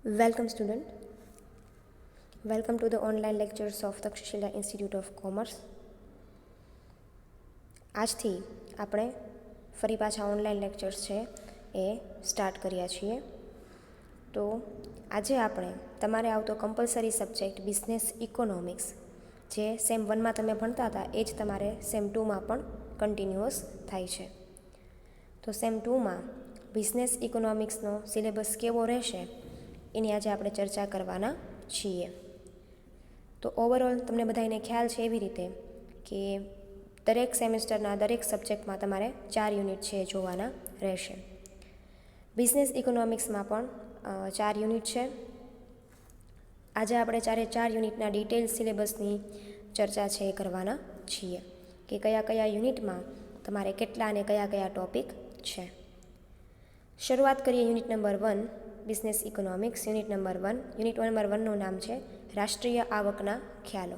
Welcome, student. Welcome to the online lectures of Takshashila institute of commerce. આજથી આપણે ફરી પાછા ઓનલાઈન લેક્ચર્સ છે એ સ્ટાર્ટ કર્યા છીએ. તો આજે આપણે તમારે આવતો કમ્પલસરી સબ્જેક્ટ બિઝનેસ ઇકોનોમિક્સ, જે સેમ 1માં તમે ભણતા હતા એ જ તમારે સેમ 2માં પણ કન્ટિન્યુઅસ થાય છે. તો સેમ 2માં બિઝનેસ ઇકોનોમિક્સનો સિલેબસ કેવો રહેશે એની આજે આપણે ચર્ચા કરવાના છીએ. તો ઓવરઓલ તમને બધાને ખ્યાલ છે એવી રીતે કે દરેક સેમેસ્ટરના દરેક સબ્જેક્ટમાં તમારે 4 યુનિટ છે જોવાના રહેશે. બિઝનેસ ઇકોનોમિક્સમાં પણ 4 યુનિટ છે. આજે આપણે 4 યુનિટના ડિટેલ સિલેબસની ચર્ચા છે એ કરવાના છીએ કે કયા કયા યુનિટમાં તમારે કેટલા અને કયા કયા ટોપિક છે. શરૂઆત કરીએ unit number 1 business economics. Unit number 1નું નામ છે રાષ્ટ્રીય આવકના ખ્યાલો.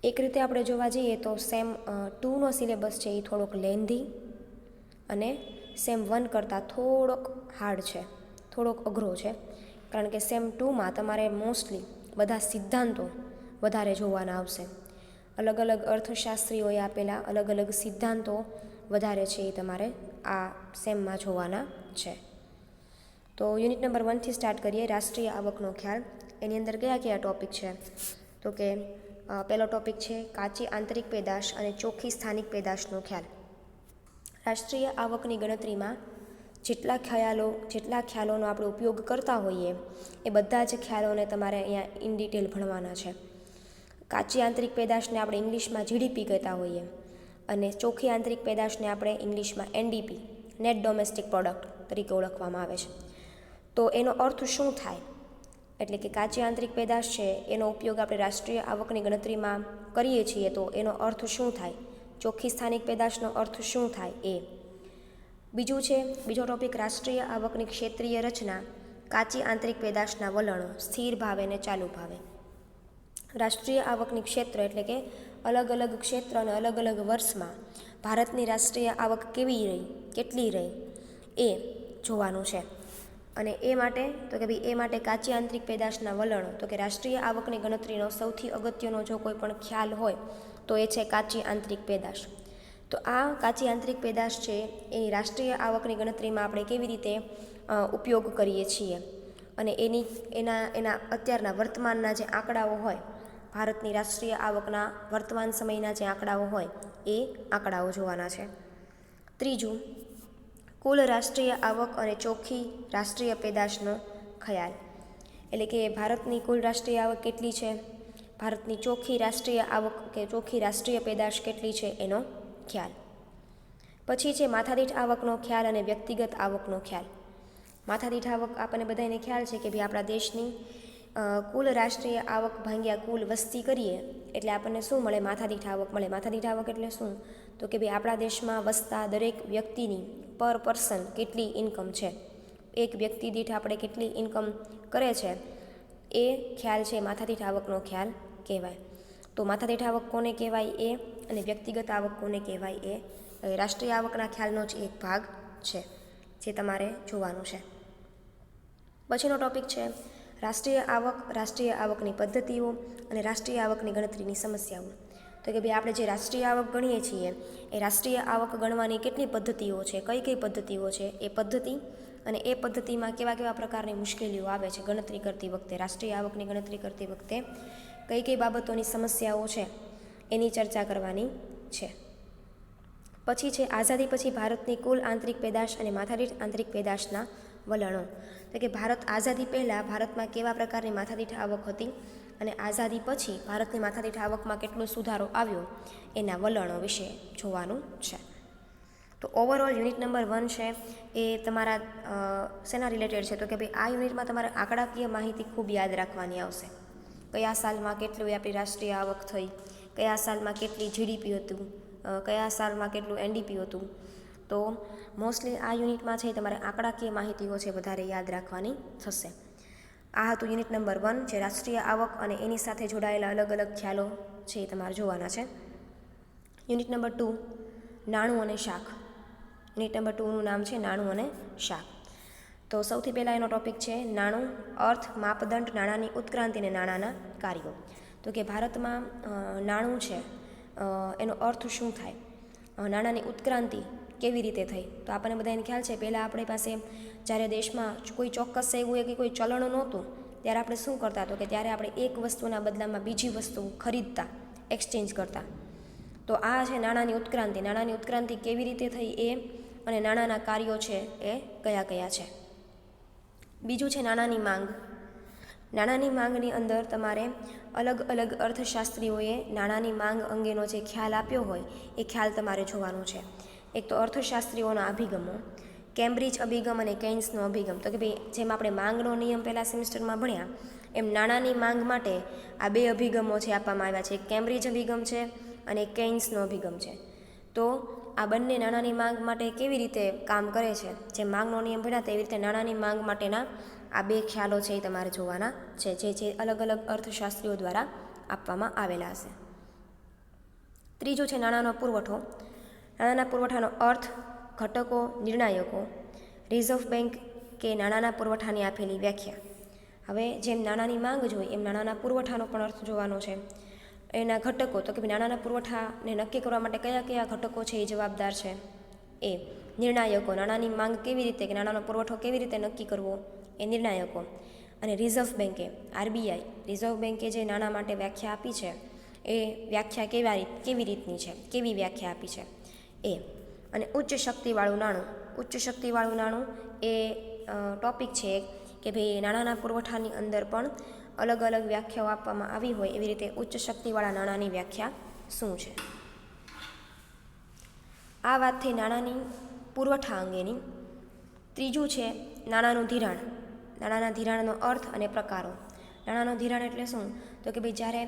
એક રીતે આપણે જોવા જઈએ તો સેમ 2નો સિલેબસ છે એ થોડોક લેન્ધી અને સેમ 1 કરતાં થોડોક હાર્ડ છે, થોડોક અઘરો છે. કારણ કે સેમ 2માં તમારે મોસ્ટલી બધા સિદ્ધાંતો વધારે જોવાના આવશે. અલગ અલગ અર્થશાસ્ત્રીઓએ આપેલા અલગ અલગ સિદ્ધાંતો વધારે છે એ તમારે આ સેમમાં જોવાના છે. તો યુનિટ નંબર 1થી સ્ટાર્ટ કરીએ. રાષ્ટ્રીય આવકનો ખ્યાલ. એની અંદર કયા કયા ટોપિક છે? તો કે પહેલો ટોપિક છે કાચી આંતરિક પેદાશ અને ચોખ્ખી સ્થાનિક પેદાશનો ખ્યાલ. રાષ્ટ્રીય આવકની ગણતરીમાં જેટલા ખ્યાલોનો આપણે ઉપયોગ કરતા હોઈએ એ બધા જ ખ્યાલોને તમારે અહીંયા ઇન ડિટેલ ભણવાના છે. કાચી આંતરિક પેદાશને આપણે ઇંગ્લિશમાં જીડીપી કહેતા હોઈએ અને ચોખ્ખી આંતરિક પેદાશને આપણે ઇંગ્લિશમાં એનડીપી, નેટ ડોમેસ્ટિક પ્રોડક્ટ તરીકે ઓળખવામાં આવે છે. તો એનો અર્થ શું થાય? એટલે કે કાચી આંતરિક પેદાશ છે એનો ઉપયોગ આપણે રાષ્ટ્રીય આવકની ગણતરીમાં કરીએ છીએ તો એનો અર્થ શું થાય? ચોખ્ખી સ્થાનિક પેદાશનો અર્થ શું થાય એ. બીજો ટોપિક રાષ્ટ્રીય આવકની ક્ષેત્રીય રચના, કાચી આંતરિક પેદાશના વલણો, સ્થિર ભાવે અને ચાલુ ભાવે. રાષ્ટ્રીય આવકની ક્ષેત્ર એટલે કે અલગ અલગ ક્ષેત્ર અને અલગ અલગ વર્ષમાં ભારતની રાષ્ટ્રીય આવક કેવી રહી, કેટલી રહી એ જોવાનું છે. અને એ માટે કાચી આંતરિક પેદાશના વલણો, તો કે રાષ્ટ્રીય આવકની ગણતરીનો સૌથી અગત્યનો જો કોઈ પણ ખ્યાલ હોય તો એ છે કાચી આંતરિક પેદાશ. તો આ કાચી આંતરિક પેદાશ છે એની રાષ્ટ્રીય આવકની ગણતરીમાં આપણે કેવી રીતે ઉપયોગ કરીએ છીએ અને એના અત્યારના વર્તમાનના જે આંકડાઓ હોય, ભારતની રાષ્ટ્રીય આવકના વર્તમાન સમયના જે આંકડાઓ હોય એ આંકડાઓ જોવાના છે. ત્રીજું, કુલ રાષ્ટ્રીય આવક અને ચોખ્ખી રાષ્ટ્રીય પેદાશનો ખ્યાલ. એટલે કે ભારતની કુલ રાષ્ટ્રીય આવક કેટલી છે, ભારતની ચોખ્ખી રાષ્ટ્રીય આવક કે ચોખ્ખી રાષ્ટ્રીય પેદાશ કેટલી છે એનો ખ્યાલ. પછી છે માથાદીઠ આવકનો ખ્યાલ અને વ્યક્તિગત આવકનો ખ્યાલ. માથાદીઠ આવક આપણને બધાને ખ્યાલ છે કે ભાઈ આપણા દેશની કુલ રાષ્ટ્રીય આવક ભાગ્યા કુલ વસ્તી કરીએ એટલે આપણને શું મળે? માથાદીઠ આવક મળે. માથાદીઠ આવક એટલે શું? તો કે ભાઈ આપણા દેશમાં વસતા દરેક વ્યક્તિની પર પર્સન કેટલી ઇન્કમ છે, એક વ્યક્તિ દીઠ આપણે કેટલી ઇન્કમ કરે છે એ ખ્યાલ છે માથાદીઠ આવકનો ખ્યાલ કહેવાય. તો માથાદીઠ આવક કોને કહેવાય એ અને વ્યક્તિગત આવક કોને કહેવાય એ રાષ્ટ્રીય આવકના ખ્યાલનો જ એક ભાગ છે જે તમારે જોવાનું છે. પછીનો ટોપિક છે રાષ્ટ્રીય આવકની પદ્ધતિઓ અને રાષ્ટ્રીય આવકની ગણતરીની સમસ્યાઓ. તો કે ભાઈ આપણે જે રાષ્ટ્રીય આવક ગણીએ છીએ એ રાષ્ટ્રીય આવક ગણવાની કેટલી પદ્ધતિઓ છે, કઈ પદ્ધતિઓ છે એ પદ્ધતિ અને એ પદ્ધતિમાં કેવા પ્રકારની મુશ્કેલીઓ આવે છે ગણતરી કરતી વખતે, રાષ્ટ્રીય આવકની ગણતરી કરતી વખતે કઈ બાબતોની સમસ્યાઓ છે એની ચર્ચા કરવાની છે. પછી છે આઝાદી પછી ભારતની કુલ આંતરિક પેદાશ અને માથાદીઠ આંતરિક પેદાશના વલણો. તો કે ભારત આઝાદી પહેલાં ભારતમાં કેવા પ્રકારની માથાદીઠ આવક હતી અને આઝાદી પછી ભારતની માથાદીઠ આવકમાં કેટલો સુધારો આવ્યો એના વલણો વિશે જોવાનું છે. તો ઓવરઓલ યુનિટ નંબર 1 છે એ તમારા શેના રિલેટેડ છે? તો કે ભાઈ આ યુનિટમાં તમારે આંકડાકીય માહિતી ખૂબ યાદ રાખવાની આવશે. કયા સાલમાં કેટલી આપણી રાષ્ટ્રીય આવક થઈ, કયા સાલમાં કેટલી જીડીપી હતું, કયા સાલમાં કેટલું એનડીપી હતું. તો મોસ્ટલી આ યુનિટમાં છે તમારે આંકડાકીય માહિતીઓ છે વધારે યાદ રાખવાની થશે. આ હતું યુનિટ નંબર 1 જે રાષ્ટ્રીય આવક અને એની સાથે જોડાયેલા અલગ અલગ ખ્યાલો છે એ તમારે જોવાના છે. યુનિટ નંબર 2 નાણું અને શાખ. યુનિટ નંબર 2નું નામ છે નાણું અને શાખ. તો સૌથી પહેલાં એનો ટૉપિક છે નાણું, અર્થ, માપદંડ, નાણાંની ઉત્ક્રાંતિ અને નાણાંના કાર્યો. તો કે ભારતમાં નાણું છે એનો અર્થ શું થાય, નાણાંની ઉત્ક્રાંતિ કેવી રીતે થઈ. તો આપણને બધાને ખ્યાલ છે પહેલાં આપણી પાસે જ્યારે દેશમાં કોઈ ચોક્કસ એવું કે કોઈ ચલણ નહોતું ત્યારે આપણે શું કરતા, તો કે ત્યારે આપણે એક વસ્તુના બદલામાં બીજી વસ્તુ ખરીદતા, એક્સચેન્જ કરતા. તો આ છે નાણાંની ઉત્ક્રાંતિ. નાણાંની ઉત્ક્રાંતિ કેવી રીતે થઈ એ અને નાણાંના કાર્યો છે એ કયા કયા છે. બીજું છે નાણાંની માંગ. નાણાંની માંગની અંદર તમારે અલગ અલગ અર્થશાસ્ત્રીઓએ નાણાંની માંગ અંગેનો જે ખ્યાલ આપ્યો હોય એ ખ્યાલ તમારે જોવાનો છે. એક તો અર્થશાસ્ત્રીઓના અભિગમો, કેમ્બ્રિજ અભિગમ અને કેઇન્સનો અભિગમ. તો કે ભાઈ જેમ આપણે માંગનો નિયમ પહેલા સેમિસ્ટરમાં ભણ્યા એમ નાણાંની માંગ માટે આ બે અભિગમો છે આપવામાં આવ્યા છે. એક કેમ્બ્રિજ અભિગમ છે અને એક કેઇન્સનો અભિગમ છે. તો આ બંને નાણાંની માંગ માટે કેવી રીતે કામ કરે છે, જે માંગનો નિયમ ભણ્યા તેવી રીતે નાણાંની માંગ માટેના આ બે ખ્યાલો છે એ તમારે જોવાના છે, જે અલગ અલગ અર્થશાસ્ત્રીઓ દ્વારા આપવામાં આવેલા હશે. ત્રીજું છે નાણાંનો પુરવઠો. નાણાંના પુરવઠાનો અર્થ, ઘટકો, નિર્ણાયકો, રિઝર્વ બેંક કે નાણાંના પુરવઠાની આપેલી વ્યાખ્યા. હવે જેમ નાણાંની માંગ જોઈ એમ નાણાંના પુરવઠાનો પણ અર્થ જોવાનો છે. એના ઘટકો, તો કે નાણાંના પુરવઠાને નક્કી કરવા માટે કયા કયા ઘટકો છે એ જવાબદાર છે. એ નિર્ણાયકો, નાણાંની માંગ કેવી રીતે કે નાણાંનો પુરવઠો કેવી રીતે નક્કી કરવો એ નિર્ણાયકો. અને રિઝર્વ બેન્કે, આરબીઆઈ, રિઝર્વ બેન્કે જે નાણાં માટે વ્યાખ્યા આપી છે એ વ્યાખ્યા કેવી રીતની છે, કેવી વ્યાખ્યા આપી છે એ. અને ઉચ્ચ શક્તિવાળું નાણું. ઉચ્ચ શક્તિવાળું નાણું એ ટોપિક છે કે ભાઈ નાણાંના પુરવઠાની અંદર પણ અલગ અલગ વ્યાખ્યાઓ આપવામાં આવી હોય એવી રીતે ઉચ્ચ શક્તિવાળા નાણાંની વ્યાખ્યા શું છે. આ વાત થઈ નાણાંની પુરવઠા અંગેની. ત્રીજું છે નાણાંનું ધિરાણ. નાણાંના ધિરાણનો અર્થ અને પ્રકારો. નાણાંનું ધિરાણ એટલે શું, તો કે ભાઈ જ્યારે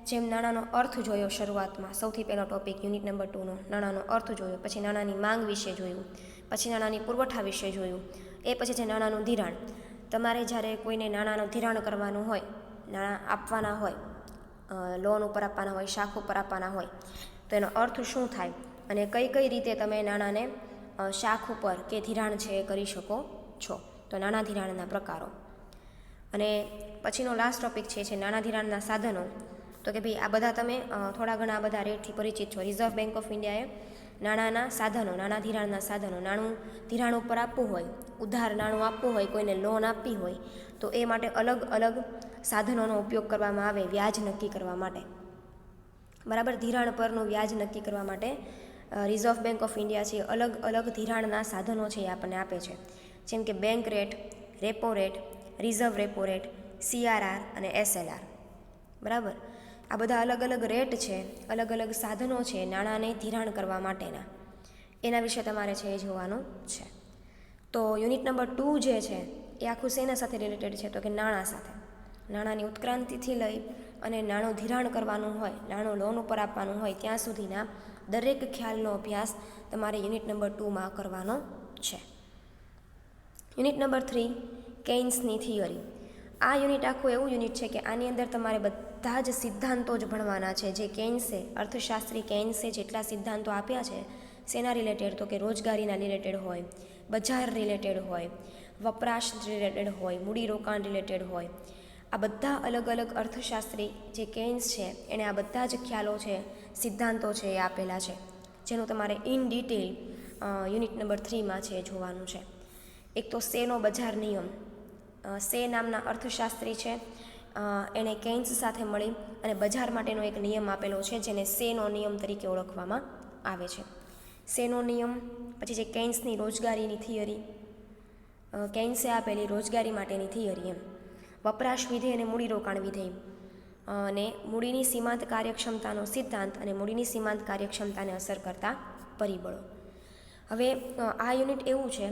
જેમ નાણાંનો અર્થ જોયો શરૂઆતમાં, સૌથી પહેલો ટોપિક યુનિટ નંબર 2નો નાણાંનો અર્થ જોયો, પછી નાણાંની માંગ વિશે જોયું, પછી નાણાંની પુરવઠા વિશે જોયું, એ પછી છે નાણાંનું ધિરાણ. તમારે જ્યારે કોઈને નાણાંનું ધિરાણ કરવાનું હોય, નાણાં આપવાના હોય, લોન ઉપર આપવાના હોય, શાખ ઉપર આપવાના હોય, તો એનો અર્થ શું થાય અને કઈ કઈ રીતે તમે નાણાંને શાખ ઉપર કે ધિરાણ છે એ કરી શકો છો. તો નાણાં ધિરાણના પ્રકારો. અને પછીનો લાસ્ટ ટોપિક છે નાણાં ધિરાણના સાધનો. તો કે ભાઈ આ બધા તમે થોડા ઘણા બધા રેટથી પરિચિત છો. રિઝર્વ બેન્ક ઓફ ઇન્ડિયાએ નાણાંના સાધનો, નાણાં ધિરાણના સાધનો, નાણું ધિરાણ ઉપર આપવું હોય, ઉધાર નાણું આપવું હોય, કોઈને લોન આપવી હોય તો એ માટે અલગ અલગ સાધનોનો ઉપયોગ કરવામાં આવે વ્યાજ નક્કી કરવા માટે. બરાબર, ધિરાણ પરનું વ્યાજ નક્કી કરવા માટે રિઝર્વ બેન્ક ઓફ ઇન્ડિયા છે અલગ અલગ ધિરાણના સાધનો છે એ આપણને આપે છે. જેમ કે bank rate, repo rate, reserve repo rate, CRR અને SLR. બરાબર, આ બધા અલગ અલગ રેટ છે, અલગ અલગ સાધનો છે નાણાંને ધિરાણ કરવા માટેના. એના વિશે તમારે છે એ જોવાનું છે. તો યુનિટ નંબર 2 જે છે એ આખું શેના સાથે રિલેટેડ છે, તો કે નાણાં સાથે. નાણાંની ઉત્ક્રાંતિથી લઈ અને નાણું ધિરાણ કરવાનું હોય, નાણું લોન ઉપર આપવાનું હોય ત્યાં સુધીના દરેક ખ્યાલનો અભ્યાસ તમારે યુનિટ નંબર 2માં કરવાનો છે. યુનિટ નંબર 3 કેઇન્સની થિયરી. આ યુનિટ આખું એવું યુનિટ છે કે આની અંદર તમારે બધા જ સિદ્ધાંતો જ ભણવાના છે. જે કેઇન્સે, અર્થશાસ્ત્રી કેઇન્સે જેટલા સિદ્ધાંતો આપ્યા છે શેના રિલેટેડ, તો કે રોજગારીના રિલેટેડ હોય, બજાર રિલેટેડ હોય, વપરાશ રિલેટેડ હોય, મૂડીરોકાણ રિલેટેડ હોય. આ બધા અલગ અલગ અર્થશાસ્ત્રી જે કેઇન્સ છે એણે આ બધા જ ખ્યાલો છે, સિદ્ધાંતો છે એ આપેલા છે, જેનું તમારે ઇન ડિટેલ યુનિટ નંબર 3માં છે જોવાનું છે. એક તો સેનો બજાર નિયમ. સે નામના અર્થશાસ્ત્રી છે, એણે કેઇન્સ સાથે મળી અને બજાર માટેનો એક નિયમ આપેલો છે જેને સેનો નિયમ તરીકે ઓળખવામાં આવે છે. સેનો નિયમ, પછી છે કેઇન્સની રોજગારીની થિયરી, કેઇન્સે આપેલી રોજગારી માટેની થિયરી એમ. વપરાશ વિધેય અને મૂડીરોકાણ વિધેય, અને મૂડીની સીમાંત કાર્યક્ષમતાનો સિદ્ધાંત અને મૂડીની સીમાંત કાર્યક્ષમતાને અસર કરતા પરિબળો. હવે આ યુનિટ એવું છે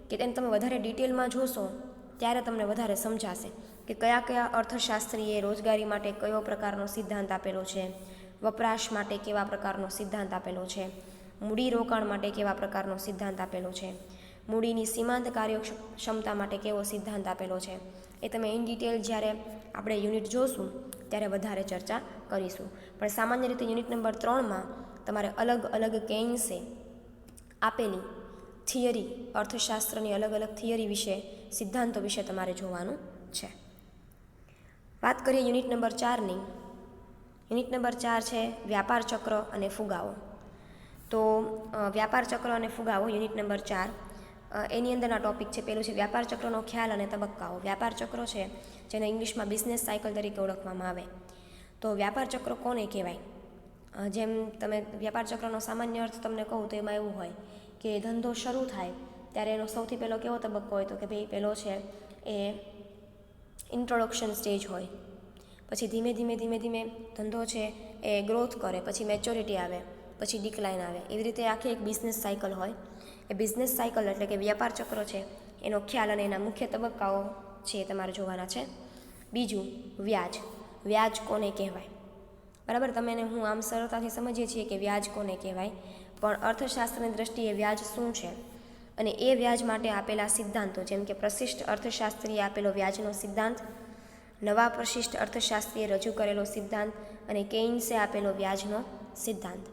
કે તેને તમે વધારે ડિટેલમાં જોશો ત્યારે તમને વધારે સમજાશે કે કયા કયા અર્થશાસ્ત્રીએ રોજગારી માટે કયો પ્રકારનો સિદ્ધાંત આપેલો છે, વપરાશ માટે કેવા પ્રકારનો સિદ્ધાંત આપેલો છે, મૂડીરોકાણ માટે કેવા પ્રકારનો સિદ્ધાંત આપેલો છે, મૂડીની સીમાંત કાર્યક્ષમતા માટે કેવો સિદ્ધાંત આપેલો છે. એ તમે ઇન ડિટેલ જ્યારે આપણે યુનિટ જોશું ત્યારે વધારે ચર્ચા કરીશું. પણ સામાન્ય રીતે યુનિટ નંબર 3માં તમારે અલગ અલગ કેઇન્સે આપેલી થિયરી, અર્થશાસ્ત્રની અલગ અલગ થિયરી વિશે સિદ્ધાંતો વિશે તમારે જોવાનું છે. વાત કરીએ યુનિટ નંબર 4ની. યુનિટ નંબર 4 છે વ્યાપાર ચક્ર અને ફુગાવો. તો વ્યાપાર ચક્ર અને ફુગાવો યુનિટ નંબર 4, એની અંદરના ટોપિક છે. પેલું છે વ્યાપાર ચક્રનો ખ્યાલ અને તબક્કાઓ. વ્યાપાર ચક્ર છે જેને ઇંગ્લિશમાં બિઝનેસ સાયકલ તરીકે ઓળખવામાં આવે. તો વ્યાપાર ચક્ર કોને કહેવાય? જેમ તમે વ્યાપાર ચક્રનો સામાન્ય અર્થ તમને કહું તો એમાં એવું હોય કે ધંધો શરૂ થાય ત્યારે એનો સૌથી પહેલો કેવો તબક્કો હોય, તો કે ભાઈ પહેલો છે એ ઇન્ટ્રોડક્શન સ્ટેજ હોય. પછી ધીમે ધીમે ધંધો છે એ ગ્રોથ કરે, પછી મેચ્યોરિટી આવે, પછી ડિક્લાઇન આવે. એવી રીતે આખી એક બિઝનેસ સાયકલ હોય. એ બિઝનેસ સાયકલ એટલે કે વ્યાપાર ચક્ર છે એનો ખ્યાલ અને એના મુખ્ય તબક્કાઓ છે એ તમારે જોવાના છે. બીજું વ્યાજ. વ્યાજ કોને કહેવાય? બરાબર, તમે એને હું આમ સરળતાથી સમજીએ છીએ કે વ્યાજ કોને કહેવાય, પણ અર્થશાસ્ત્રની દ્રષ્ટિએ વ્યાજ શું છે અને એ વ્યાજ માટે આપેલા સિદ્ધાંતો, જેમ કે પ્રશિષ્ટ અર્થશાસ્ત્રીએ આપેલો વ્યાજનો સિદ્ધાંત, નવા પ્રશિષ્ટ અર્થશાસ્ત્રીએ રજૂ કરેલો સિદ્ધાંત અને કેઇન્સે આપેલો વ્યાજનો સિદ્ધાંત.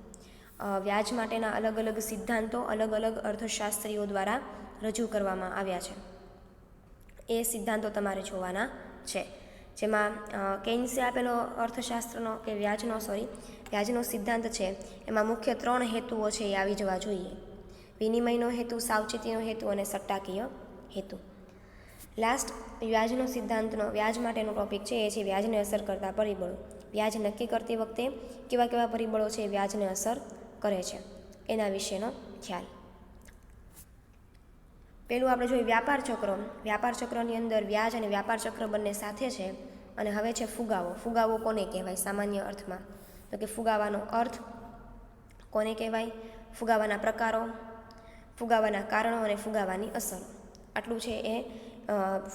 વ્યાજ માટેના અલગ અલગ સિદ્ધાંતો અલગ અલગ અર્થશાસ્ત્રીઓ દ્વારા રજૂ કરવામાં આવ્યા છે. એ સિદ્ધાંતો તમારે જોવાના છે. જેમાં કેઇન્સે આપેલો અર્થશાસ્ત્રનો કે વ્યાજનો સિદ્ધાંત છે એમાં મુખ્ય 3 હેતુઓ છે એ આવી જવા જોઈએ: વિનિમયનો હેતુ, સાવચેતીનો હેતુ અને સટ્ટાકીય હેતુ. લાસ્ટ વ્યાજનો સિદ્ધાંતનો વ્યાજ માટેનો ટોપિક છે એ છે વ્યાજને અસર કરતા પરિબળો. વ્યાજ નક્કી કરતી વખતે કેવા કેવા પરિબળો છે વ્યાજને અસર કરે છે એના વિશેનો ખ્યાલ. પેલું આપણે જોઈએ વ્યાપાર ચક્ર. વ્યાપાર ચક્રની અંદર વ્યાજ અને વ્યાપાર ચક્ર બંને સાથે છે. અને હવે છે ફુગાવો. ફુગાવો કોને કહેવાય સામાન્ય અર્થમાં? તો કે ફુગાવાનો અર્થ કોને કહેવાય, ફુગાવાના પ્રકારો, ફુગાવાના કારણો અને ફુગાવાની અસર. આટલું છે એ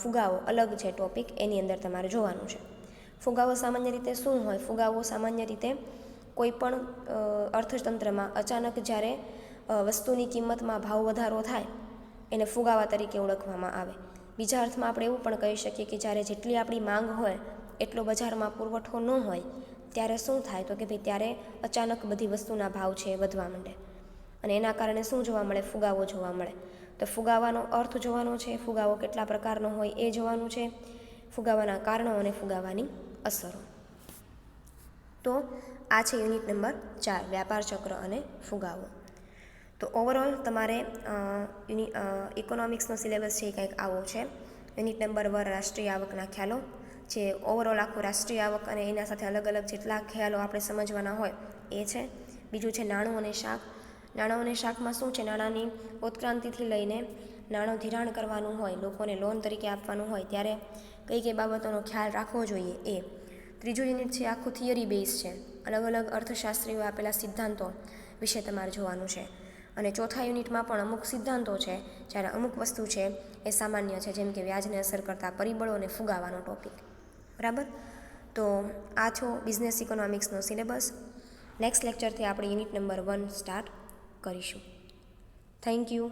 ફુગાવો અલગ છે ટોપિક, એની અંદર તમારે જોવાનું છે. ફુગાવો સામાન્ય રીતે શું હોય? ફુગાવો સામાન્ય રીતે કોઈ પણ અર્થતંત્રમાં અચાનક જ્યારે વસ્તુની કિંમતમાં ભાવ વધારો થાય એને ફુગાવા તરીકે ઓળખવામાં આવે. બીજા અર્થમાં આપણે એવું પણ કહી શકીએ કે જ્યારે જેટલી આપણી માંગ હોય એટલો બજારમાં પુરવઠો ન હોય ત્યારે શું થાય, તો કે ભાઈ ત્યારે અચાનક બધી વસ્તુના ભાવ છે વધવા માંડે અને એના કારણે શું જોવા મળે? ફુગાવો જોવા મળે. તો ફુગાવાનો અર્થ જોવાનો છે, ફુગાવો કેટલા પ્રકારનો હોય એ જોવાનું છે, ફુગાવાના કારણો અને ફુગાવાની અસરો. તો આ છે યુનિટ નંબર 4 વ્યાપાર ચક્ર અને ફુગાવો. તો ઓવરઓલ તમારે ઇકોનોમિક્સનો સિલેબસ છે એ કંઈક આવો છે. યુનિટ નંબર 1 રાષ્ટ્રીય આવકના ખ્યાલો, જે ઓવરઓલ આખું રાષ્ટ્રીય આવક અને એના સાથે અલગ અલગ જેટલા ખ્યાલો આપણે સમજવાના હોય એ છે. બીજું છે નાણું અને શાખ. નાણાં અને શાખમાં શું છે? નાણાંની ઉત્ક્રાંતિથી લઈને નાણું ધિરાણ કરવાનું હોય, લોકોને લોન તરીકે આપવાનું હોય ત્યારે કઈ કઈ બાબતોનો ખ્યાલ રાખવો જોઈએ એ. ત્રીજું યુનિટ છે આખું થિયરી બેઝ છે. અલગ અલગ અર્થશાસ્ત્રીઓ આપેલા સિદ્ધાંતો વિશે તમારે જોવાનું છે. અને ચોથા યુનિટમાં પણ અમુક સિદ્ધાંતો છે, જ્યારે અમુક વસ્તુ છે એ સામાન્ય છે, જેમ કે વ્યાજને અસર કરતા પરિબળો અને ફુગાવાનો ટોપિક. બરાબર, તો આ છો બિઝનેસ ઇકોનોમિક્સનો સિલેબસ. નેક્સ્ટ લેક્ચરથી આપણે યુનિટ નંબર 1 સ્ટાર્ટ કરીશું. Thank you.